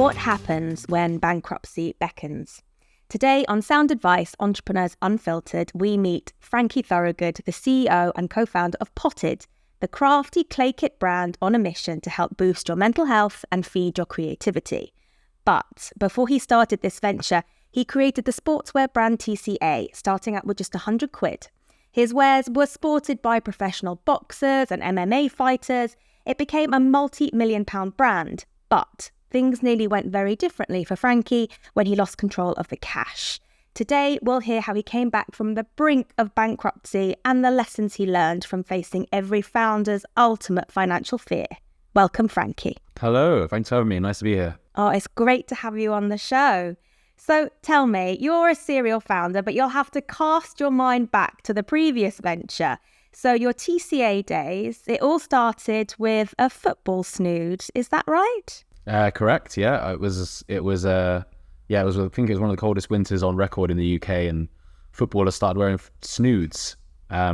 What happens when bankruptcy beckons? Today on Sound Advice, Entrepreneurs Unfiltered, we meet Frankie Thorogood, the CEO and co-founder of Pott'd, the crafty clay kit brand on a mission to help boost your mental health and feed your creativity. But before he started this venture, he created the sportswear brand TCA, starting out with just £100. His wares were sported by professional boxers and MMA fighters. It became a multi-million-pound brand, but things nearly went very differently for Frankie when he lost control of the cash. Today, we'll hear how he came back from the brink of bankruptcy and the lessons he learned from facing every founder's ultimate financial fear. Welcome, Frankie. Hello, thanks for having me. Nice to be here. Oh, it's great to have you on the show. So tell me, you're a serial founder, but you'll have to cast your mind back to the previous venture. So your TCA days, it all started with a football snood. Is that right? Correct. Yeah, it was. I think it was one of the coldest winters on record in the UK, and footballers started wearing snoods.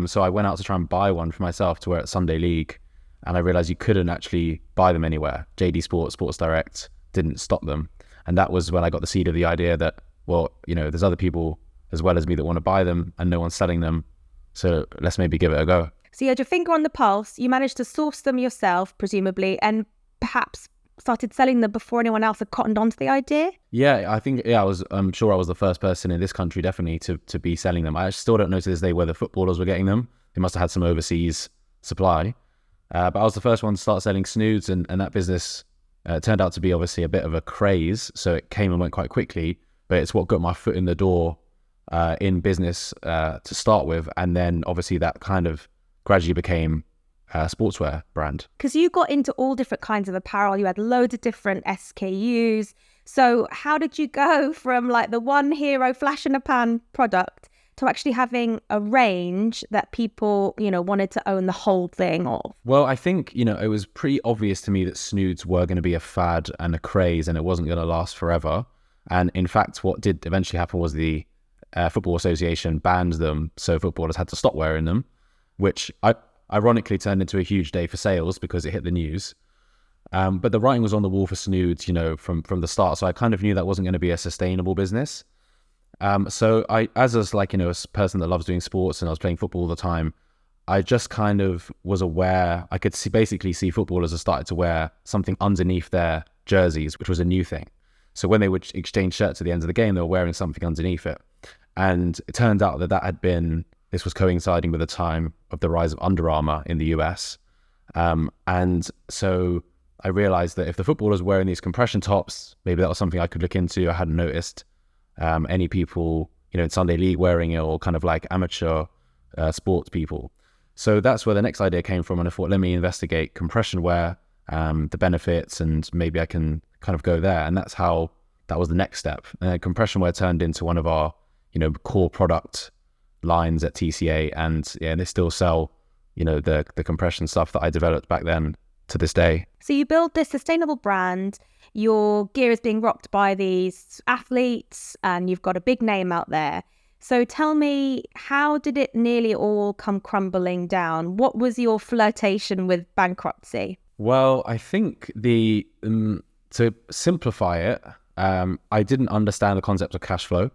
So I went out to try and buy one for myself to wear at Sunday League, and I realised you couldn't actually buy them anywhere. JD Sports, Sports Direct didn't stock them, and that was when I got the seed of the idea that, well, there's other people as well as me that want to buy them, and no one's selling them. So let's maybe give it a go. So you had your finger on the pulse. You managed to source them yourself, presumably, and perhaps started selling them before anyone else had cottoned onto the idea? Yeah, I'm sure I was the first person in this country definitely to be selling them. I still don't know to this day whether footballers were getting them. They must have had some overseas supply. But I was the first one to start selling snoods, and that business turned out to be obviously a bit of a craze. So it came and went quite quickly, but it's what got my foot in the door in business to start with. And then obviously that kind of gradually became sportswear brand. Because you got into all different kinds of apparel. You had loads of different SKUs. So how did you go from like the one hero flash in a pan product to actually having a range that people, wanted to own the whole thing of? Well, I think, it was pretty obvious to me that snoods were going to be a fad and a craze, and it wasn't going to last forever. And in fact, what did eventually happen was the Football Association banned them, so footballers had to stop wearing them, which ironically turned into a huge day for sales because it hit the news. But the writing was on the wall for snoods, from the start. So I kind of knew that wasn't going to be a sustainable business. So I, as a person that loves doing sports, and I was playing football all the time, I just kind of was aware. I could basically see footballers have started to wear something underneath their jerseys, which was a new thing. So when they would exchange shirts at the end of the game, they were wearing something underneath it. And it turned out that this was coinciding with the time of the rise of Under Armour in the US. And so I realized that if the footballers were wearing these compression tops, maybe that was something I could look into. I hadn't noticed any people, in Sunday League wearing it, or kind of like amateur sports people. So that's where the next idea came from. And I thought, let me investigate compression wear, the benefits, and maybe I can kind of go there. And that was the next step. Compression wear turned into one of our, core product lines at TCA, and they still sell, the compression stuff that I developed back then to this day. So you build this sustainable brand, your gear is being rocked by these athletes, and you've got a big name out there. So tell me, how did it nearly all come crumbling down? What was your flirtation with bankruptcy? Well, I think to simplify it, I didn't understand the concept of cash flow.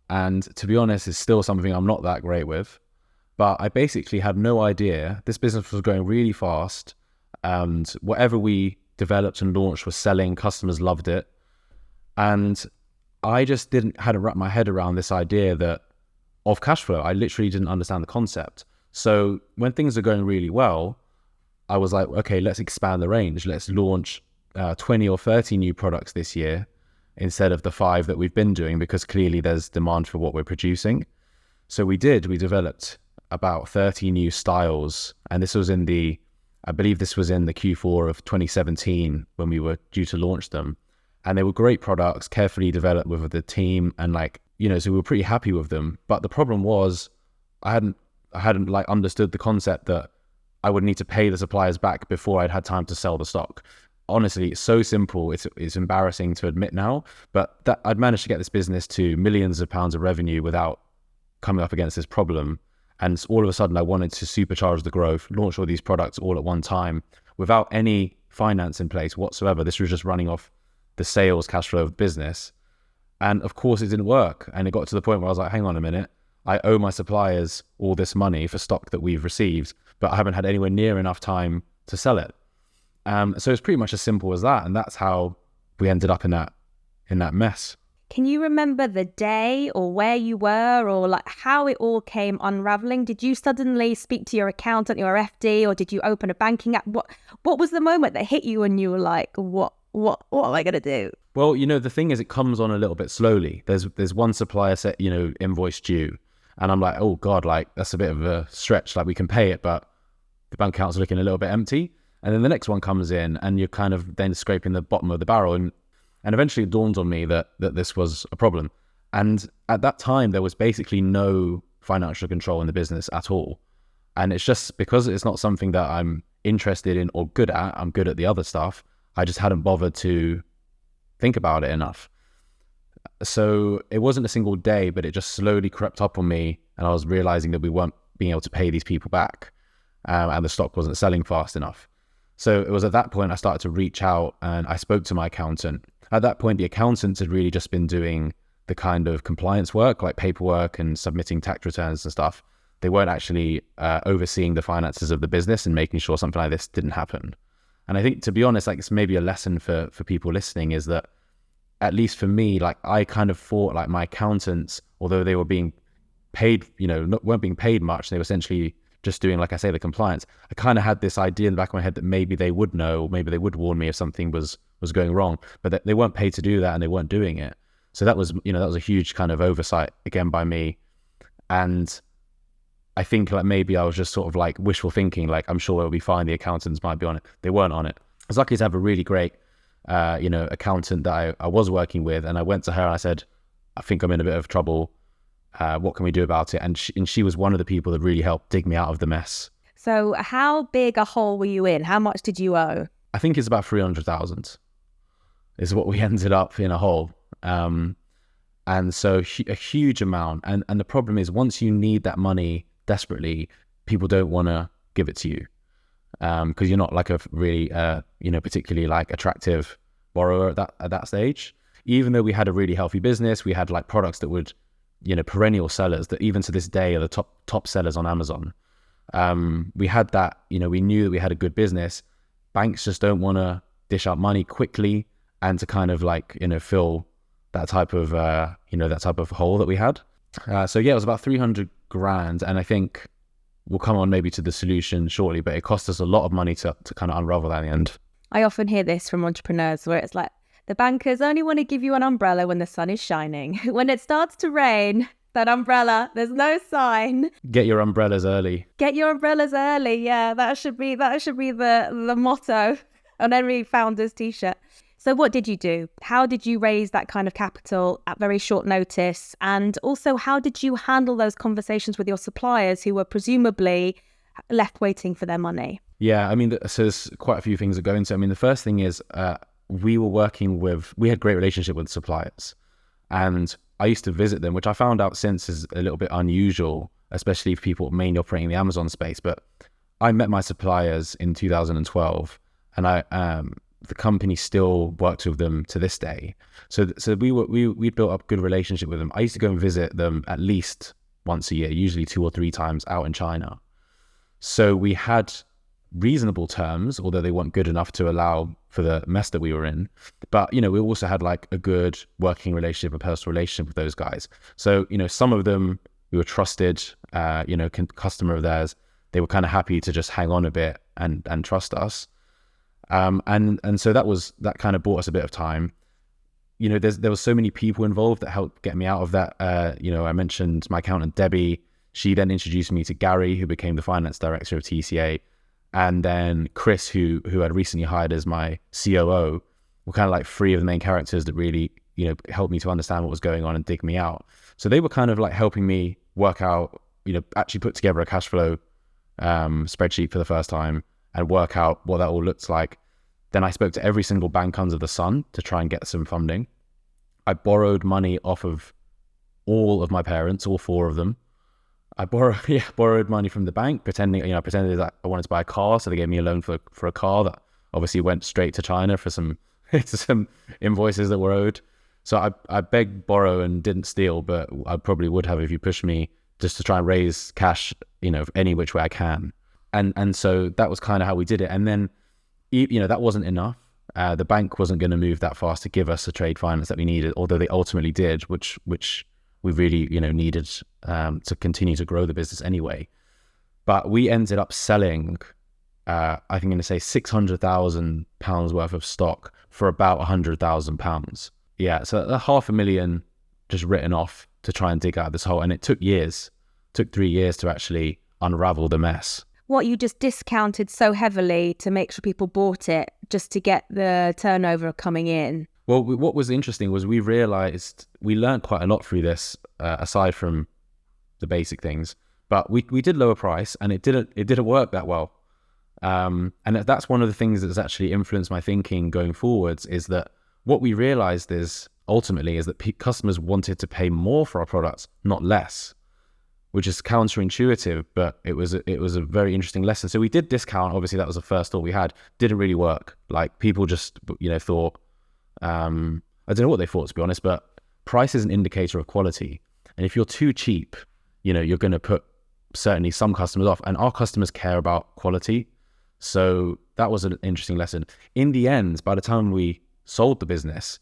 And to be honest, it's still something I'm not that great with. But I basically had no idea. This business was going really fast, and whatever we developed and launched was selling. Customers loved it. And I just hadn't wrapped my head around this idea of cash flow. I literally didn't understand the concept. So when things are going really well, I was like, okay, let's expand the range. Let's launch 20 or 30 new products this year, instead of the 5 that we've been doing, because clearly there's demand for what we're producing. So we developed about 30 new styles, and I believe this was in the Q4 of 2017 when we were due to launch them. And they were great products, carefully developed with the team, and so we were pretty happy with them. But the problem was I hadn't understood the concept that I would need to pay the suppliers back before I'd had time to sell the stock. Honestly, it's so simple. It's embarrassing to admit now, but that I'd managed to get this business to millions of pounds of revenue without coming up against this problem. And all of a sudden I wanted to supercharge the growth, launch all these products all at one time without any finance in place whatsoever. This was just running off the sales cash flow of business. And of course it didn't work. And it got to the point where I was like, hang on a minute, I owe my suppliers all this money for stock that we've received, but I haven't had anywhere near enough time to sell it. So it's pretty much as simple as that. And that's how we ended up in that mess. Can you remember the day or where you were, or like how it all came unraveling? Did you suddenly speak to your accountant, your FD, or did you open a banking app? What was the moment that hit you and you were like, what am I going to do? Well, the thing is, it comes on a little bit slowly. There's one supplier set, invoice due. And I'm like, oh God, like that's a bit of a stretch. Like we can pay it, but the bank account's looking a little bit empty. And then the next one comes in and you're kind of then scraping the bottom of the barrel. And eventually it dawned on me that this was a problem. And at that time, there was basically no financial control in the business at all. And it's just because it's not something that I'm interested in or good at. I'm good at the other stuff. I just hadn't bothered to think about it enough. So it wasn't a single day, but it just slowly crept up on me. And I was realizing that we weren't being able to pay these people back. And the stock wasn't selling fast enough. So it was at that point I started to reach out and I spoke to my accountant. At that point, the accountants had really just been doing the kind of compliance work, like paperwork and submitting tax returns and stuff. They weren't actually overseeing the finances of the business and making sure something like this didn't happen. And I think, to be honest, like it's maybe a lesson for people listening, is that at least for me, like I kind of thought like my accountants, although they were being paid, weren't being paid much, they were essentially just doing, like I say, the compliance. I kind of had this idea in the back of my head that maybe they would know, or maybe they would warn me if something was going wrong, but they weren't paid to do that and they weren't doing it. So that was, that was a huge kind of oversight again by me. And I think like maybe I was just sort of like wishful thinking, like I'm sure it'll be fine, the accountants might be on it. They weren't on it. I was lucky to have a really great, accountant that I was working with, and I went to her and I said, I think I'm in a bit of trouble. What can we do about it? And she was one of the people that really helped dig me out of the mess. So how big a hole were you in? How much did you owe? I think it's about 300,000 is what we ended up in a hole. And so a huge amount. And the problem is, once you need that money desperately, people don't want to give it to you. Because you're not like a really, particularly like attractive borrower at that stage. Even though we had a really healthy business, we had like products that would, perennial sellers that even to this day are the top sellers on Amazon. We had that, we knew that we had a good business. Banks just don't want to dish out money quickly and to kind of like, fill that type of, that type of hole that we had. So yeah, it was about 300 grand. And I think we'll come on maybe to the solution shortly, but it cost us a lot of money to kind of unravel that in the end. I often hear this from entrepreneurs where it's like, the bankers only want to give you an umbrella when the sun is shining. When it starts to rain, that umbrella, there's no sign. Get your umbrellas early. Get your umbrellas early. Yeah, that should be the motto on every founder's t-shirt. So what did you do? How did you raise that kind of capital at very short notice? And also, how did you handle those conversations with your suppliers who were presumably left waiting for their money? Yeah, I mean, so there's quite a few things that go into it. I mean, the first thing is we had great relationship with suppliers, and I used to visit them, which I found out since is a little bit unusual, especially for people mainly operating in the Amazon space. But I met my suppliers in 2012, and the company still works with them to this day. So we built up good relationship with them. I used to go and visit them at least once a year, usually 2 or 3 times out in China. So we had reasonable terms, although they weren't good enough to allow for the mess that we were in. But, we also had like a good working relationship, a personal relationship with those guys. So, some of them we were trusted, customer of theirs. They were kind of happy to just hang on a bit and trust us. And so that kind of bought us a bit of time. There was so many people involved that helped get me out of that. I mentioned my accountant, Debbie. She then introduced me to Gary, who became the finance director of TCA. And then Chris, who had recently hired as my COO, were kind of like 3 of the main characters that really, helped me to understand what was going on and dig me out. So they were kind of like helping me work out, actually put together a cash flow spreadsheet for the first time and work out what that all looks like. Then I spoke to every single bank under the sun to try and get some funding. I borrowed money off of all of my parents, all 4 of them. I borrowed money from the bank, pretending that I wanted to buy a car. So they gave me a loan for a car that obviously went straight to China for some to some invoices that were owed. So I begged, borrow, and didn't steal, but I probably would have if you pushed me just to try and raise cash, any which way I can. And so that was kind of how we did it. And then, that wasn't enough. The bank wasn't going to move that fast to give us the trade finance that we needed, although they ultimately did, which we really, needed to continue to grow the business anyway. But we ended up selling, I think I'm going to say £600,000 worth of stock for about £100,000. Yeah, so $500,000 just written off to try and dig out of this hole. And it took 3 years to actually unravel the mess. What, you just discounted so heavily to make sure people bought it just to get the turnover coming in? Well, what was interesting was we realized we learned quite a lot through this, aside from the basic things. But we did lower price, and it didn't work that well. And that's one of the things that's actually influenced my thinking going forwards, is that what we realized is ultimately is that customers wanted to pay more for our products, not less, which is counterintuitive, but it was a very interesting lesson. So we did discount. Obviously, that was the first thought we had. Didn't really work. Like, people just, thought, I don't know what they thought, to be honest, but price is an indicator of quality. And if you're too cheap, you're going to put certainly some customers off, and our customers care about quality. So that was an interesting lesson. In the end, by the time we sold the business,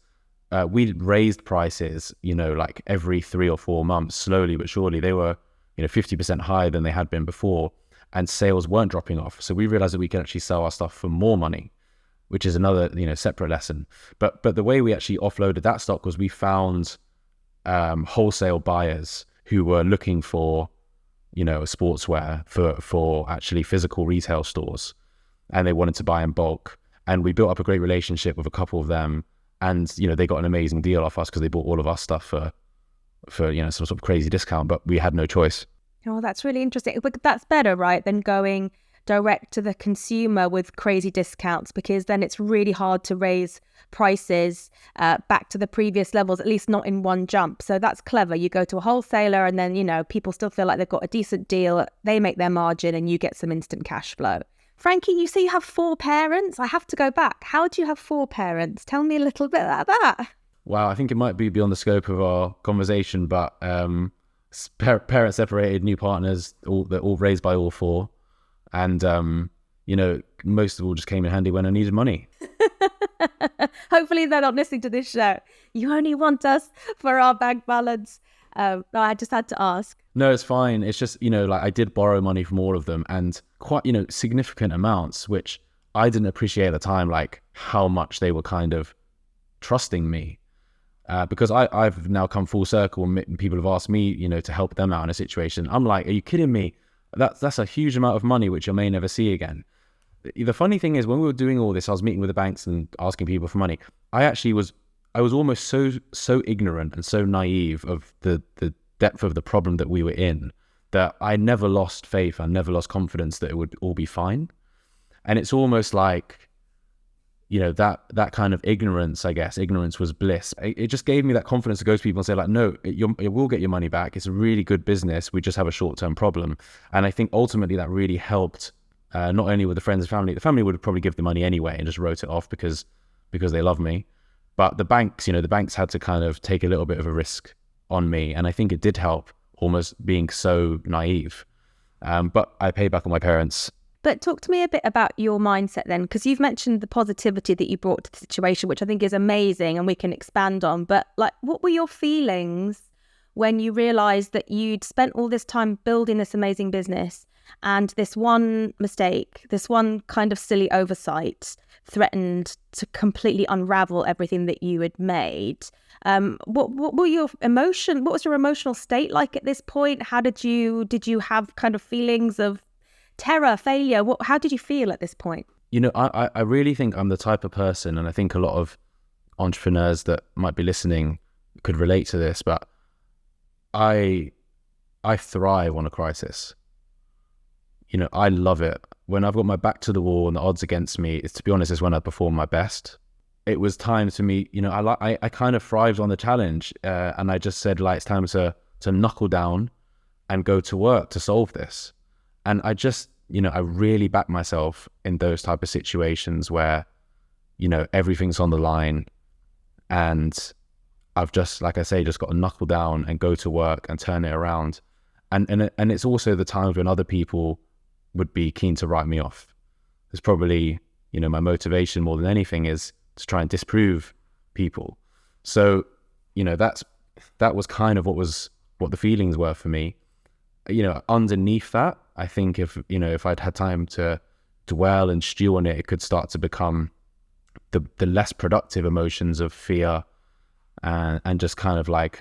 we raised prices, like every 3 or 4 months, slowly but surely. They were, 50% higher than they had been before, and sales weren't dropping off. So we realized that we could actually sell our stuff for more money, which is another, separate lesson. But the way we actually offloaded that stock was we found wholesale buyers who were looking for, sportswear for actually physical retail stores, and they wanted to buy in bulk. And we built up a great relationship with a couple of them, and they got an amazing deal off us because they bought all of our stuff for some sort of crazy discount, but we had no choice. Oh, that's really interesting. But that's better, right, than going direct to the consumer with crazy discounts, because then it's really hard to raise prices back to the previous levels, at least not in one jump. So that's clever. You go to a wholesaler, and then, people still feel like they've got a decent deal. They make their margin, and you get some instant cash flow. Frankie, you say you have 4 parents. I have to go back. How do you have 4 parents? Tell me a little bit about that. Wow, I think it might be beyond the scope of our conversation, but parents separated, new partners, they're all raised by all 4. And, most of all just came in handy when I needed money. Hopefully they're not listening to this show. You only want us for our bank balance. No, I just had to ask. No, it's fine. It's just, I did borrow money from all of them, and quite, significant amounts, which I didn't appreciate at the time, like how much they were kind of trusting me. Because I've now come full circle, and people have asked me, to help them out in a situation. I'm like, are you kidding me? That's a huge amount of money, which I may never see again. The funny thing is, when we were doing all this, I was meeting with the banks and asking people for money. I was almost so ignorant and so naive of the depth of the problem that we were in, that I never lost faith. I never lost confidence that it would all be fine. And it's almost like, that kind of ignorance, I guess, ignorance was bliss. It just gave me that confidence to go to people and say, like, no, it will get your money back. It's a really good business. We just have a short-term problem. And I think ultimately that really helped, not only with the friends and family. The family would probably give the money anyway and just wrote it off because they love me. But the banks, the banks had to kind of take a little bit of a risk on me. And I think it did help, almost being so naive. But I paid back on my parents. But talk to me a bit about your mindset then, because you've mentioned the positivity that you brought to the situation, which I think is amazing and we can expand on. But what were your feelings when you realised that you'd spent all this time building this amazing business, and this one mistake, this one kind of silly oversight threatened to completely unravel everything that you had made? What were your emotion? What was your emotional state like at this point? How did you have kind of feelings of terror, failure? How did you feel at this point? I really think I'm the type of person, and I think a lot of entrepreneurs that might be listening could relate to this, but I thrive on a crisis. I love it. When I've got my back to the wall and the odds against me, to be honest, is when I perform my best. It was time to me, I kind of thrived on the challenge, and I just said, it's time to knuckle down and go to work to solve this. And I just, I really back myself in those type of situations where everything's on the line, and I've just, like I say, just got to knuckle down and go to work and turn it around. And it's also the time when other people would be keen to write me off. It's probably, my motivation more than anything is to try and disprove people. So, that was kind of what the feelings were for me. Underneath that, I think if I'd had time to dwell and stew on it, it could start to become the less productive emotions of fear and just kind of like,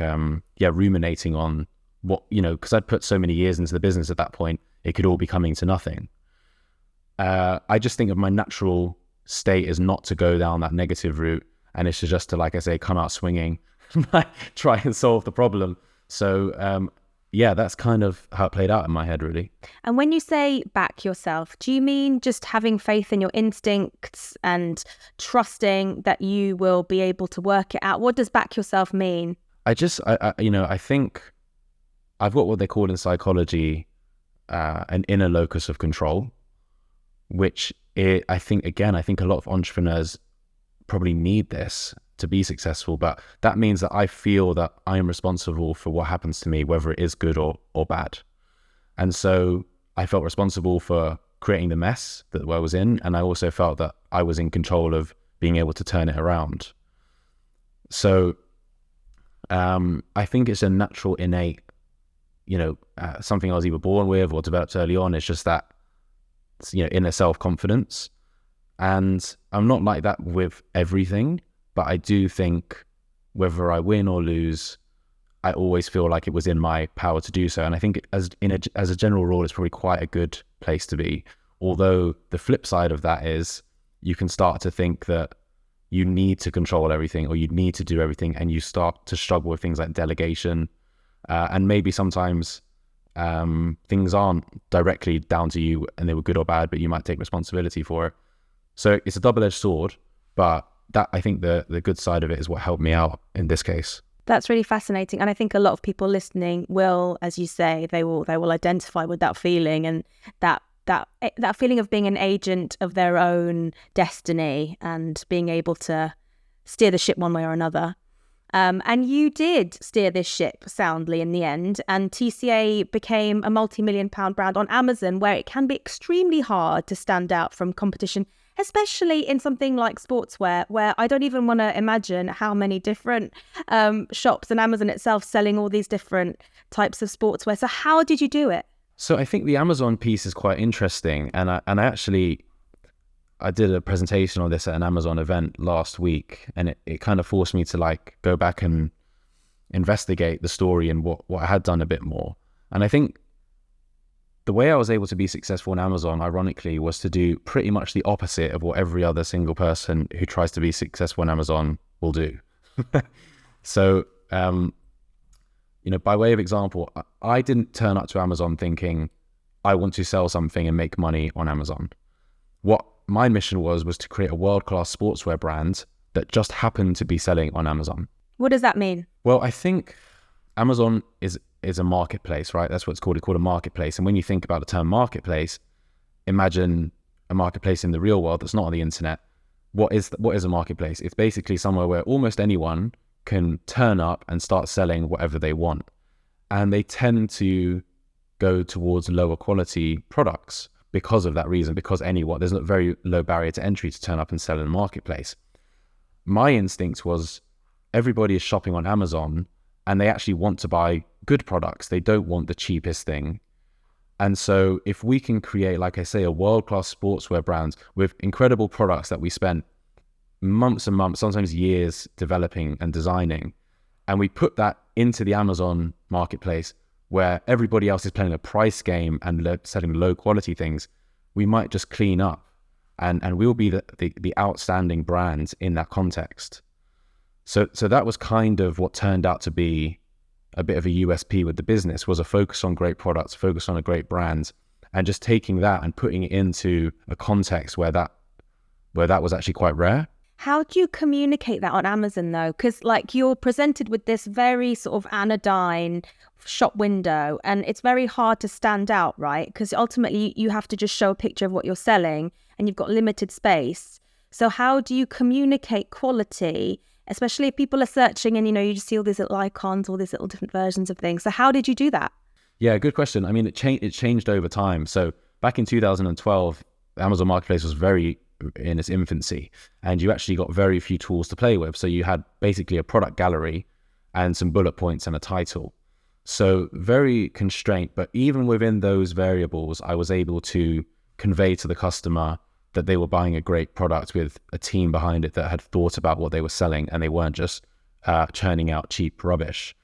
ruminating on what, because I'd put so many years into the business at that point, it could all be coming to nothing. I just think of my natural state is not to go down that negative route, and it's just to, like I say, come out swinging, try and solve the problem. So, that's kind of how it played out in my head, really. And when you say back yourself, do you mean just having faith in your instincts and trusting that you will be able to work it out? What does back yourself mean? I think I've got what they call in psychology an inner locus of control, which I think a lot of entrepreneurs probably need this to be successful, but that means that I feel that I am responsible for what happens to me, whether it is good or bad. And so I felt responsible for creating the mess that I was in, and I also felt that I was in control of being able to turn it around. So I think it's a natural, innate, something I was either born with or developed early on. It's just that, inner self-confidence. And I'm not like that with everything, but I do think whether I win or lose, I always feel like it was in my power to do so. And I think as a general rule, it's probably quite a good place to be. Although the flip side of that is you can start to think that you need to control everything or you need to do everything, and you start to struggle with things like delegation. And maybe sometimes things aren't directly down to you and they were good or bad, but you might take responsibility for it. So it's a double-edged sword, but that, I think the good side of it is what helped me out in this case. That's really fascinating. And I think a lot of people listening will, as you say, they will identify with that feeling, and that feeling of being an agent of their own destiny and being able to steer the ship one way or another. And you did steer this ship soundly in the end, and TCA became a multi-million-pound brand on Amazon, where it can be extremely hard to stand out from competition, especially in something like sportswear, where I don't even want to imagine how many different shops and Amazon itself selling all these different types of sportswear. So how did you do it? So I think the Amazon piece is quite interesting, and I did a presentation on this at an Amazon event last week, and it kind of forced me to go back and investigate the story and what I had done a bit more. And I think the way I was able to be successful on Amazon, ironically, was to do pretty much the opposite of what every other single person who tries to be successful on Amazon will do. So, by way of example, I didn't turn up to Amazon thinking, I want to sell something and make money on Amazon. What my mission was to create a world-class sportswear brand that just happened to be selling on Amazon. What does that mean? Well, I think Amazon is a marketplace, right? That's what it's called. It's called a marketplace. And when you think about the term marketplace, imagine a marketplace in the real world that's not on the internet. What is a marketplace? It's basically somewhere where almost anyone can turn up and start selling whatever they want. And they tend to go towards lower quality products because of that reason, because there's a very low barrier to entry to turn up and sell in a marketplace. My instinct was everybody is shopping on Amazon and they actually want to buy good products. They don't want the cheapest thing. And so if we can create, like I say, a world-class sportswear brand with incredible products that we spent months and months, sometimes years developing and designing, and we put that into the Amazon marketplace where everybody else is playing a price game and selling low quality things, we might just clean up and we'll be the outstanding brand in that context. So that was kind of what turned out to be a bit of a USP with the business, was a focus on great products, focus on a great brand, and just taking that and putting it into a context where that was actually quite rare. How do you communicate that on Amazon though? Because you're presented with this very sort of anodyne shop window, and it's very hard to stand out, right? Because ultimately you have to just show a picture of what you're selling and you've got limited space. So how do you communicate quality, especially if people are searching and, you just see all these little icons, all these little different versions of things. So how did you do that? Yeah, good question. I mean, it changed over time. So back in 2012, Amazon Marketplace was very in its infancy, and you actually got very few tools to play with. So you had basically a product gallery and some bullet points and a title. So very constrained, but even within those variables, I was able to convey to the customer that they were buying a great product with a team behind it that had thought about what they were selling, and they weren't just churning out cheap rubbish.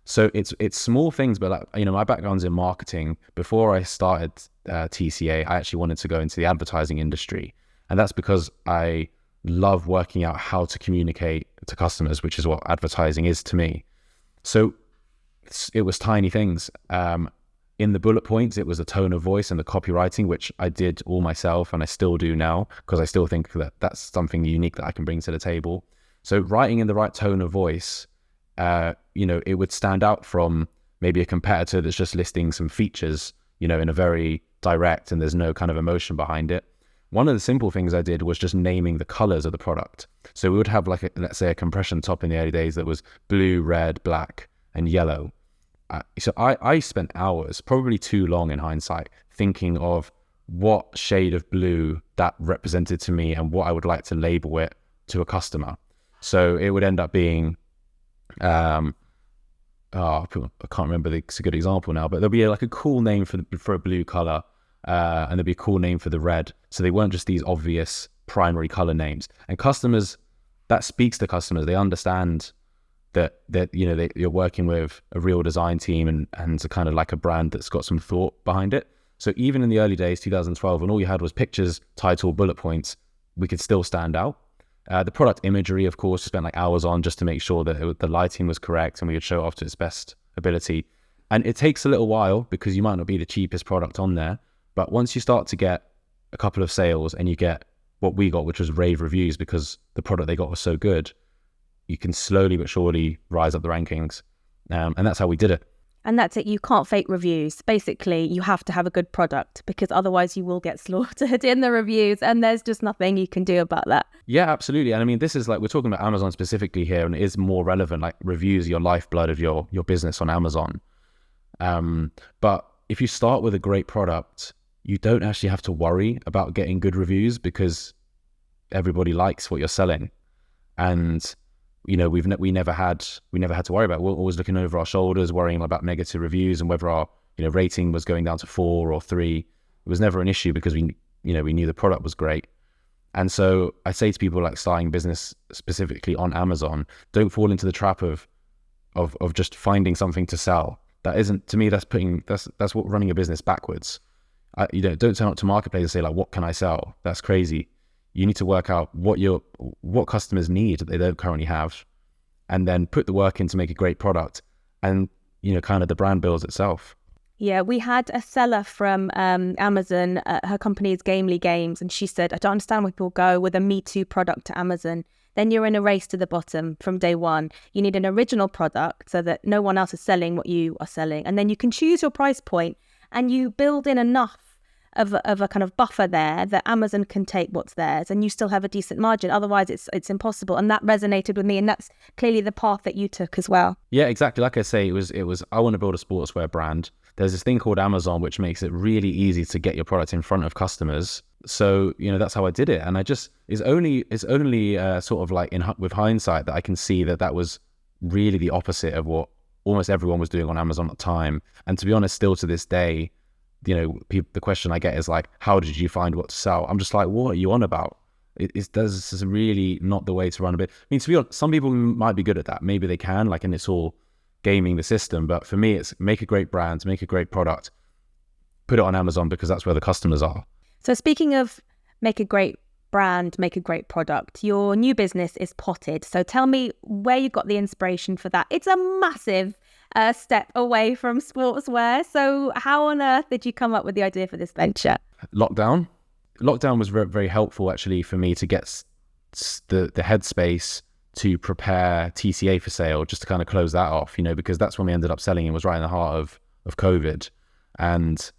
So it's small things, but my background's in marketing. Before I started TCA, I actually wanted to go into the advertising industry, and that's because I love working out how to communicate to customers, which is what advertising is to me. So it was tiny things. In the bullet points, it was a tone of voice and the copywriting, which I did all myself, and I still do now, because I still think that that's something unique that I can bring to the table. So writing in the right tone of voice, it would stand out from maybe a competitor that's just listing some features, in a very direct, and there's no kind of emotion behind it. One of the simple things I did was just naming the colors of the product. So we would have let's say a compression top in the early days that was blue, red, black, and yellow. So I spent hours, probably too long in hindsight, thinking of what shade of blue that represented to me and what I would like to label it to a customer. So it would end up being, I can't remember a good example now, but there'll be a cool name for a blue color, and there'll be a cool name for the red. So they weren't just these obvious primary color names. And customers, that speaks to customers. They understand that you're working with a real design team and it's a kind of like a brand that's got some thought behind it. So even in the early days, 2012, when all you had was pictures, title, bullet points, we could still stand out. The product imagery, of course, spent hours on just to make sure that the lighting was correct and we could show it off to its best ability. And it takes a little while because you might not be the cheapest product on there, but once you start to get a couple of sales and you get what we got, which was rave reviews because the product they got was so good, you can slowly but surely rise up the rankings. And that's how we did it. And that's it. You can't fake reviews. Basically, you have to have a good product because otherwise you will get slaughtered in the reviews, and there's just nothing you can do about that. Yeah, absolutely. And I mean, this is we're talking about Amazon specifically here, and it is more relevant. Reviews are your lifeblood of your business on Amazon. But if you start with a great product, you don't actually have to worry about getting good reviews because everybody likes what you're selling. And we never had to worry about it. We're always looking over our shoulders, worrying about negative reviews and whether our rating was going down to 4 or 3. It was never an issue because we knew the product was great. And so I say to people starting business specifically on Amazon, don't fall into the trap of just finding something to sell. That isn't, to me, that's what running a business backwards. Don't turn up to Marketplace and say what can I sell? That's crazy. You need to work out what customers need that they don't currently have, and then put the work in to make a great product, and kind of the brand builds itself. Yeah, we had a seller from Amazon. Her company is Gamely Games, and she said, "I don't understand why people go with a Me Too product to Amazon. Then you're in a race to the bottom from day one. You need an original product so that no one else is selling what you are selling, and then you can choose your price point, and you build in enough of a kind of buffer there that Amazon can take what's theirs and you still have a decent margin. Otherwise it's impossible." And that resonated with me, and that's clearly the path that you took as well. Yeah, exactly. Like I say, it was I want to build a sportswear brand. There's this thing called Amazon which makes it really easy to get your product in front of customers. So that's how I did it. And it's only sort of with hindsight that I can see that was really the opposite of what almost everyone was doing on Amazon at the time. And to be honest, still to this day, the question I get is how did you find what to sell? I'm just what are you on about? This is really not the way to run a bit. I mean, to be honest, some people might be good at that. Maybe they can, and it's all gaming the system. But for me, it's make a great brand, make a great product, put it on Amazon because that's where the customers are. So speaking of make a great brand, make a great product, your new business is Pott'd. So tell me where you got the inspiration for that. It's a massive step away from sportswear. So how on earth did you come up with the idea for this venture? Lockdown was very, very helpful actually for me to get the headspace to prepare TCA for sale, just to kind of close that off, because that's when we ended up selling. It was right in the heart of COVID. And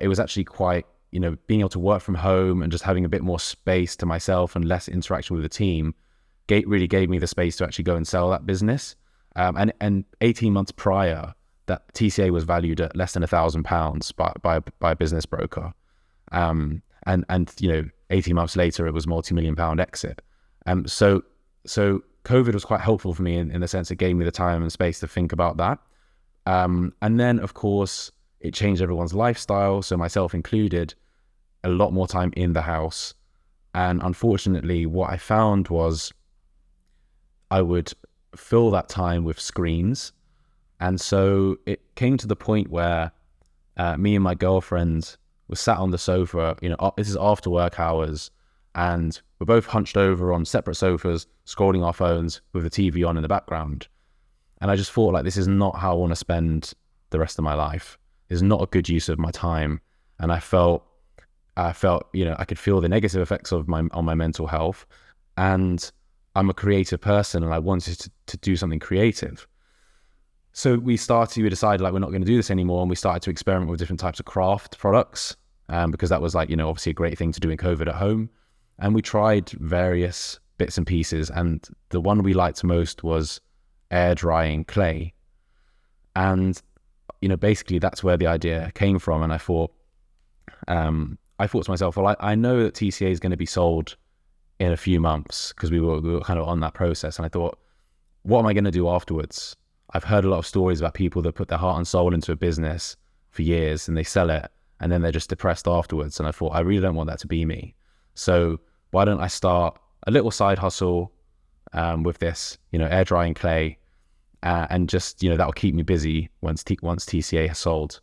it was actually quite being able to work from home and just having a bit more space to myself and less interaction with the team really gave me the space to actually go and sell that business. And 18 months prior, that TCA was valued at less than £1,000 by a business broker. And 18 months later, it was multi-million-pound exit. So COVID was quite helpful for me in the sense it gave me the time and space to think about that. And then, of course, it changed everyone's lifestyle, so myself included, a lot more time in the house. And unfortunately, what I found was I would fill that time with screens. And so it came to the point where me and my girlfriend were sat on the sofa, this is after work hours, and we're both hunched over on separate sofas, scrolling our phones with the TV on in the background. And I just thought, like, this is not how I want to spend the rest of my life. It's not a good use of my time. And I felt, I could feel the negative effects on my mental health. And I'm a creative person, and I wanted to do something creative. So we decided, like, we're not going to do this anymore. And we started to experiment with different types of craft products, because that was, like, obviously a great thing to do in COVID at home. And we tried various bits and pieces. And the one we liked most was air drying clay. And, basically that's where the idea came from. And I thought to myself, well, I know that TCA is going to be sold in a few months, because we were kind of on that process. And I thought, what am I going to do afterwards? I've heard a lot of stories about people that put their heart and soul into a business for years and they sell it and then they're just depressed afterwards. And I thought, I really don't want that to be me. So why don't I start a little side hustle with this, air drying clay, and just, that'll keep me busy once TCA has sold.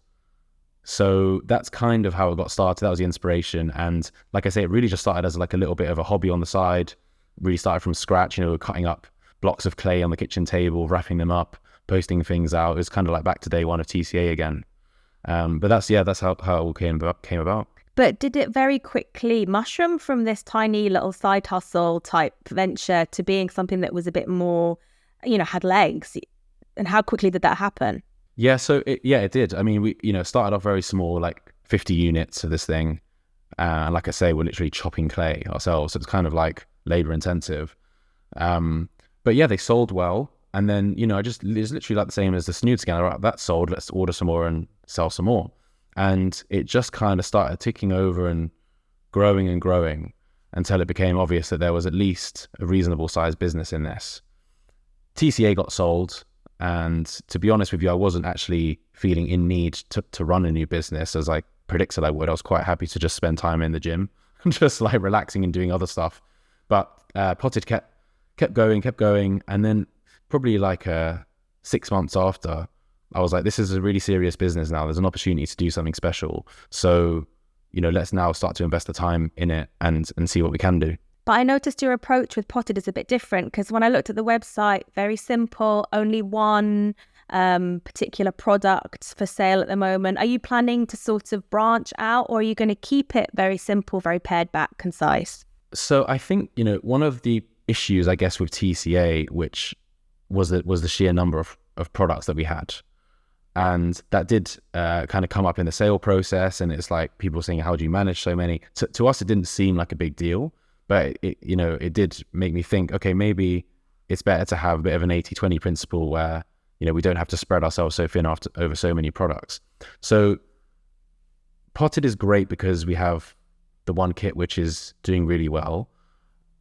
So that's kind of how it got started. That was the inspiration. And like I say, it really just started as like a little bit of a hobby on the side. Really started from scratch, cutting up blocks of clay on the kitchen table, wrapping them up, posting things out. It was kind of like back to day one of TCA again. But that's how it all came about. But did it very quickly mushroom from this tiny little side hustle type venture to being something that was a bit more, had legs? And how quickly did that happen? Yeah, so it did. I mean, we, started off very small, like 50 units of this thing. And like I say, we're literally chopping clay ourselves. So it's kind of like labor intensive. But yeah, they sold well. And then, it's literally like the same as the snood scanner. Right, that sold, let's order some more and sell some more. And it just kind of started ticking over and growing until it became obvious that there was at least a reasonable sized business in this. TCA got sold. And to be honest with you, I wasn't actually feeling in need to run a new business as I predicted I would. I was quite happy to just spend time in the gym, just like relaxing and doing other stuff. But Pott'd kept going. And then probably like 6 months after, I was like, this is a really serious business now. There's an opportunity to do something special. So, let's now start to invest the time in it and see what we can do. But I noticed your approach with Pott'd is a bit different, because when I looked at the website, very simple, only one particular product for sale at the moment. Are you planning to sort of branch out, or are you going to keep it very simple, very pared back, concise? So I think, one of the issues, I guess, with TCA, which was the sheer number of products that we had. And that did kind of come up in the sale process. And it's like people saying, how do you manage so many? To us, it didn't seem like a big deal. But it did make me think, okay, maybe it's better to have a bit of an 80-20 principle where, we don't have to spread ourselves so thin over so many products. So Pott'd is great because we have the one kit, which is doing really well.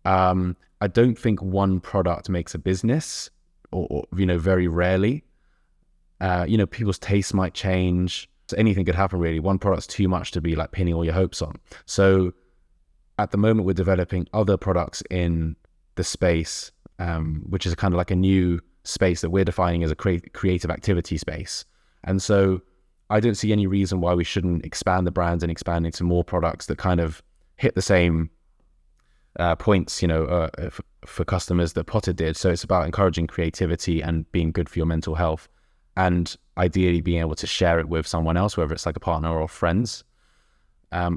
I don't think one product makes a business or very rarely. People's tastes might change. So anything could happen really. One product's too much to be like pinning all your hopes on. So at the moment, we're developing other products in the space, which is kind of like a new space that we're defining as a creative activity space. And so I don't see any reason why we shouldn't expand the brand and expand into more products that kind of hit the same points, for customers that Pott'd did. So it's about encouraging creativity and being good for your mental health, and ideally being able to share it with someone else, whether it's like a partner or friends.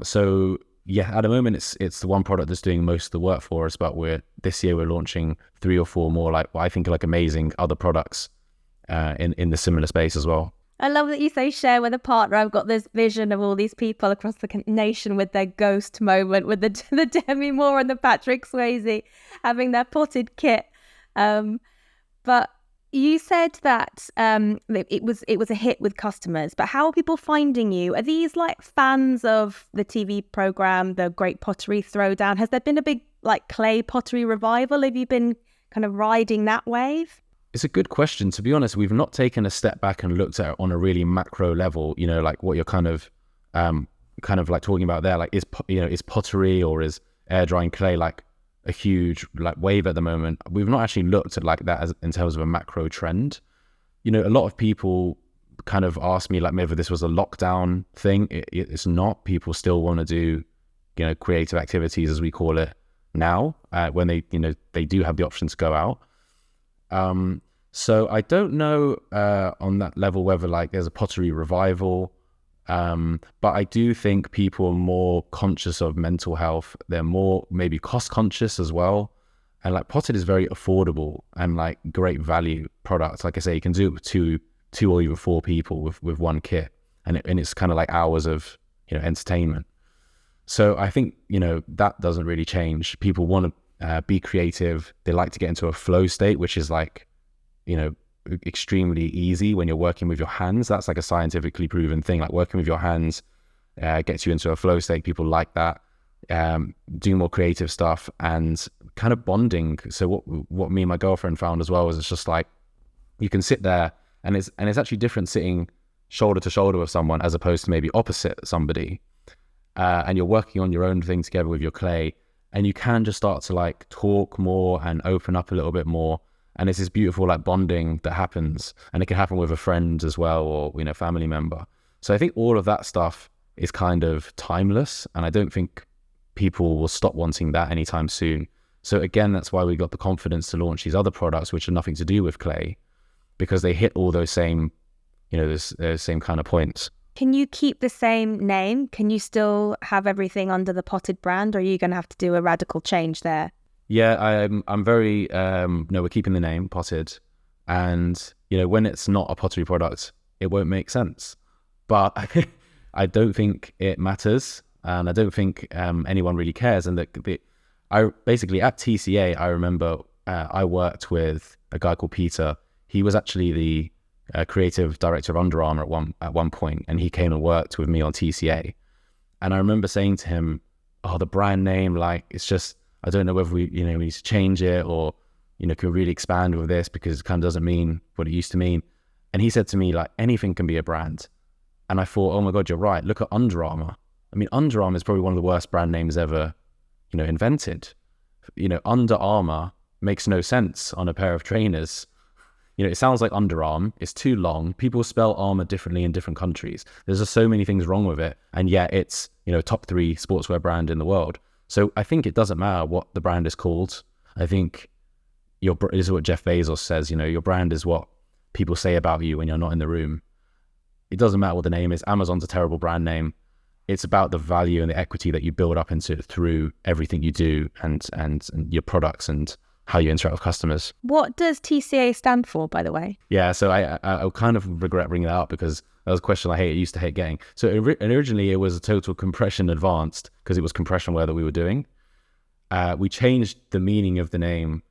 So yeah, at the moment it's the one product that's doing most of the work for us, but this year we're launching 3 or 4 more, like what I think are like amazing other products in the similar space as well. I love that you say share with a partner. I've got this vision of all these people across the nation with their ghost moment, with the Demi Moore and the Patrick Swayze having their Pott'd kit. But you said that it was a hit with customers. But how are people finding you? Are these like fans of the TV program, the Great Pottery Throwdown? Has there been a big like clay pottery revival? Have you been kind of riding that wave? It's a good question. To be honest, we've not taken a step back and looked at it on a really macro level, like what you're kind of like talking about there. Like, is pottery or is air drying clay like a huge like wave at the moment? We've not actually looked at like that as in terms of a macro trend. A lot of people kind of ask me like maybe this was a lockdown thing. It's not. People still want to do, creative activities, as we call it now, when they do have the option to go out. So I don't know on that level whether like there's a pottery revival, but I do think people are more conscious of mental health. They're more maybe cost conscious as well. And like Pott'd is very affordable and like great value product. Like I say, you can do it with two or even four people with one kit, and it's kind of like hours of entertainment. So I think that doesn't really change. People want to be creative. They like to get into a flow state, which is like extremely easy when you're working with your hands. That's like a scientifically proven thing. Like working with your hands gets you into a flow state. People like that. Doing more creative stuff and kind of bonding. So what me and my girlfriend found as well was it's just like you can sit there and it's actually different sitting shoulder to shoulder with someone as opposed to maybe opposite somebody. And you're working on your own thing together with your clay, and you can just start to like talk more and open up a little bit more. And it's this beautiful like bonding that happens, and it can happen with a friend as well, or family member. So I think all of that stuff is kind of timeless, and I don't think people will stop wanting that anytime soon. So again, that's why we got the confidence to launch these other products, which are nothing to do with clay, because they hit all those same, those same kind of points. Can you keep the same name? Can you still have everything under the Pott'd brand, or are you going to have to do a radical change there? Yeah, I'm very, no, we're keeping the name Pott'd. And, when it's not a pottery product, it won't make sense. But I don't think it matters. And I don't think anyone really cares. And I basically at TCA, I remember I worked with a guy called Peter. He was actually the creative director of Under Armour at one point, and he came and worked with me on TCA. And I remember saying to him, "Oh, the brand name, like it's just I don't know whether we need to change it or can really expand with this because it kind of doesn't mean what it used to mean." And he said to me like anything can be a brand. And I thought, oh my God, you're right. Look at Under Armour. I mean, Under Armour is probably one of the worst brand names ever, invented. Under Armour makes no sense on a pair of trainers. It sounds like underarm. It's too long. People spell armor differently in different countries. There's just so many things wrong with it. And yet it's, top 3 sportswear brand in the world. So I think it doesn't matter what the brand is called. I think this is what Jeff Bezos says, your brand is what people say about you when you're not in the room. It doesn't matter what the name is. Amazon's a terrible brand name. It's about the value and the equity that you build up into it through everything you do and your products and how you interact with customers. What does TCA stand for, by the way? Yeah, so I kind of regret bringing that up because that was a question I used to hate getting. So originally it was a total compression advanced because it was compression wear that we were doing. We changed the meaning of the name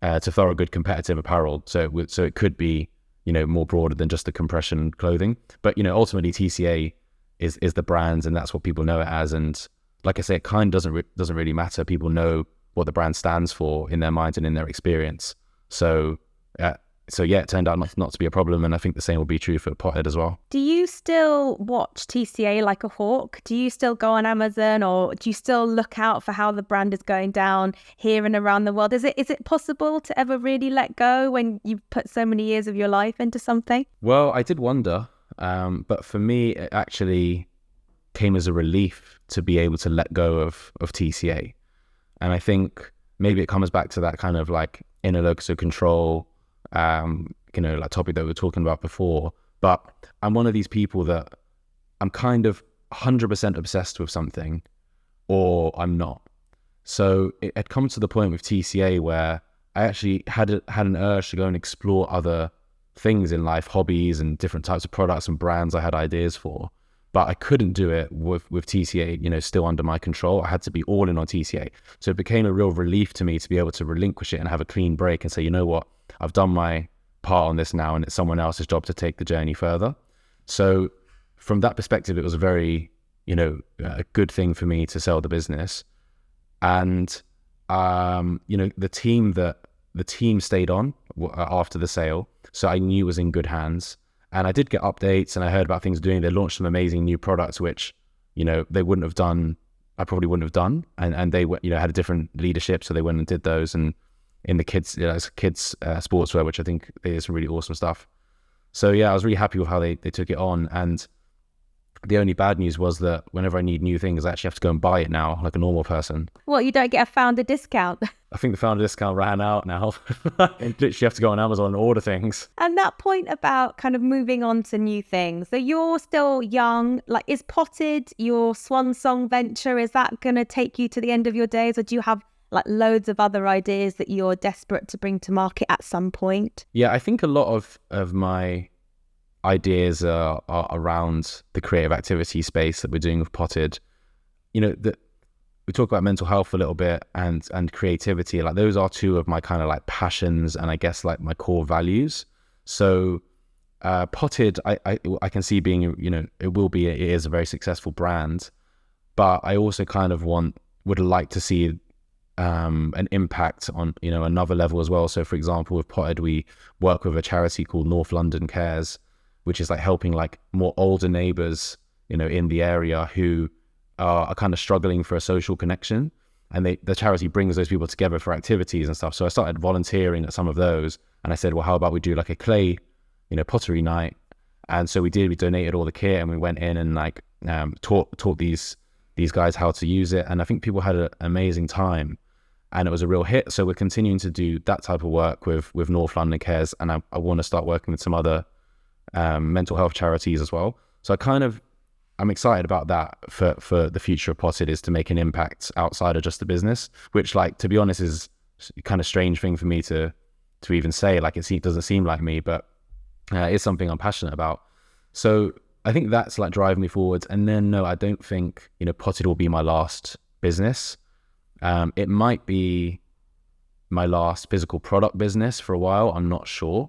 to Thorogood competitive apparel. So it could be, more broader than just the compression clothing. But, ultimately TCA is the brand, and that's what people know it as. And like I say, it kind of doesn't really matter. People know what the brand stands for in their minds and in their experience. So yeah, it turned out not to be a problem, and I think the same will be true for Pott'd as well. Do you still watch TCA like a hawk? Do you still go on Amazon, or do you still look out for how the brand is going down here and around the world? Is it possible to ever really let go when you've put so many years of your life into something? Well, I did wonder, but for me, it actually came as a relief to be able to let go of TCA. And I think maybe it comes back to that kind of like inner locus of control, like topic that we were talking about before. But I'm one of these people that I'm kind of 100% obsessed with something, or I'm not. So it had come to the point with TCA where I actually had an urge to go and explore other things in life, hobbies and different types of products and brands I had ideas for. But I couldn't do it with TCA, still under my control. I had to be all in on TCA. So it became a real relief to me to be able to relinquish it and have a clean break and say, you know what, I've done my part on this now and it's someone else's job to take the journey further. So from that perspective, it was a very, a good thing for me to sell the business. And, the team stayed on after the sale. So I knew it was in good hands. And I did get updates and I heard about things doing. They launched some amazing new products, which, they wouldn't have done. I probably wouldn't have done. And they, had a different leadership. So they went and did those. And in the kids sportswear, which I think is some really awesome stuff. So yeah, I was really happy with how they took it on. And the only bad news was that whenever I need new things, I actually have to go and buy it now, like a normal person. What, you don't get a founder discount? I think the founder discount ran out now. You literally have to go on Amazon and order things. And that point about kind of moving on to new things. So you're still young. Like, is Pott'd your swan song venture? Is that going to take you to the end of your days? Or do you have like loads of other ideas that you're desperate to bring to market at some point? Yeah, I think a lot of my ideas are around the creative activity space that we're doing with Pott'd. We talk about mental health a little bit and creativity. Like, those are two of my kind of like passions and I guess like my core values. So Pott'd, I can see being, it is a very successful brand, but I also kind of would like to see an impact on, another level as well. So for example, with Pott'd, we work with a charity called North London Cares, which is like helping like more older neighbors, in the area who are kind of struggling for a social connection. And the charity brings those people together for activities and stuff. So I started volunteering at some of those. And I said, well, how about we do like a clay, pottery night? And so we donated all the kit and we went in and like taught these guys how to use it. And I think people had an amazing time and it was a real hit. So we're continuing to do that type of work with North London Cares. And I want to start working with some other mental health charities as well. So I'm excited about that for the future of Pott'd, is to make an impact outside of just the business, which, like, to be honest, is a kind of strange thing for me to even say. Like, it doesn't seem like me, but it's something I'm passionate about. So I think that's like driving me forward. And then no, I don't think Pott'd will be my last business. It might be my last physical product business for a while. I'm not sure.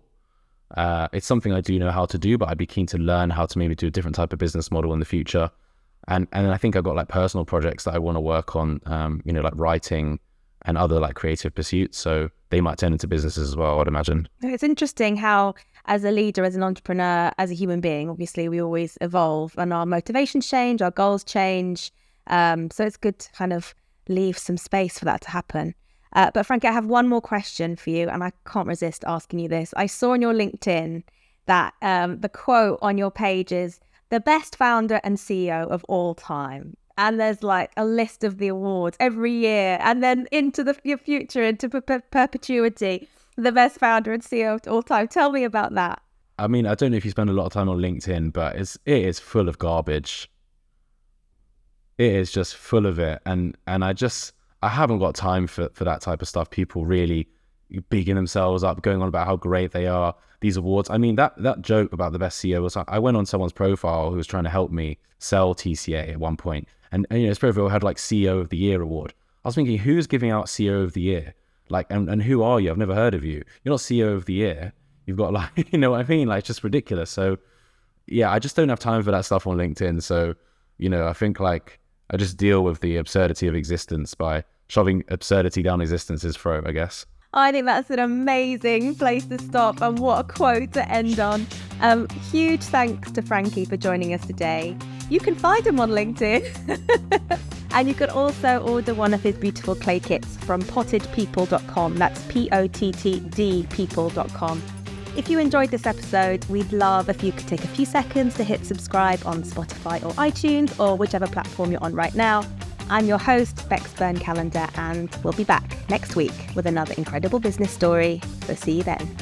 It's something I do know how to do, but I'd be keen to learn how to maybe do a different type of business model in the future. And I think I've got like personal projects that I want to work on, like writing and other like creative pursuits. So they might turn into businesses as well, I'd imagine. It's interesting how, as a leader, as an entrepreneur, as a human being, obviously we always evolve and our motivations change, our goals change. So it's good to kind of leave some space for that to happen. But Frankie, I have one more question for you, and I can't resist asking you this. I saw on your LinkedIn that the quote on your page is the best founder and CEO of all time. And there's like a list of the awards every year, and then into your future, into perpetuity, the best founder and CEO of all time. Tell me about that. I mean, I don't know if you spend a lot of time on LinkedIn, but it is full of garbage. It is just full of it. And I haven't got time for that type of stuff. People really bigging themselves up, going on about how great they are, these awards. I mean, that joke about the best CEO was, I went on someone's profile who was trying to help me sell TCA at one point. And his profile had like CEO of the Year award. I was thinking, who's giving out CEO of the Year? Like, and who are you? I've never heard of you. You're not CEO of the Year. You've got like, you know what I mean? Like, it's just ridiculous. So yeah, I just don't have time for that stuff on LinkedIn. So, I think like I just deal with the absurdity of existence by shoving absurdity down existence's throat, I guess. I think that's an amazing place to stop, and what a quote to end on. Huge thanks to Frankie for joining us today. You can find him on LinkedIn. And you can also order one of his beautiful clay kits from pottedpeople.com. That's POTTD people.com. If you enjoyed this episode, we'd love if you could take a few seconds to hit subscribe on Spotify or iTunes or whichever platform you're on right now. I'm your host, Bex Byrne-Callender, and we'll be back next week with another incredible business story. So see you then.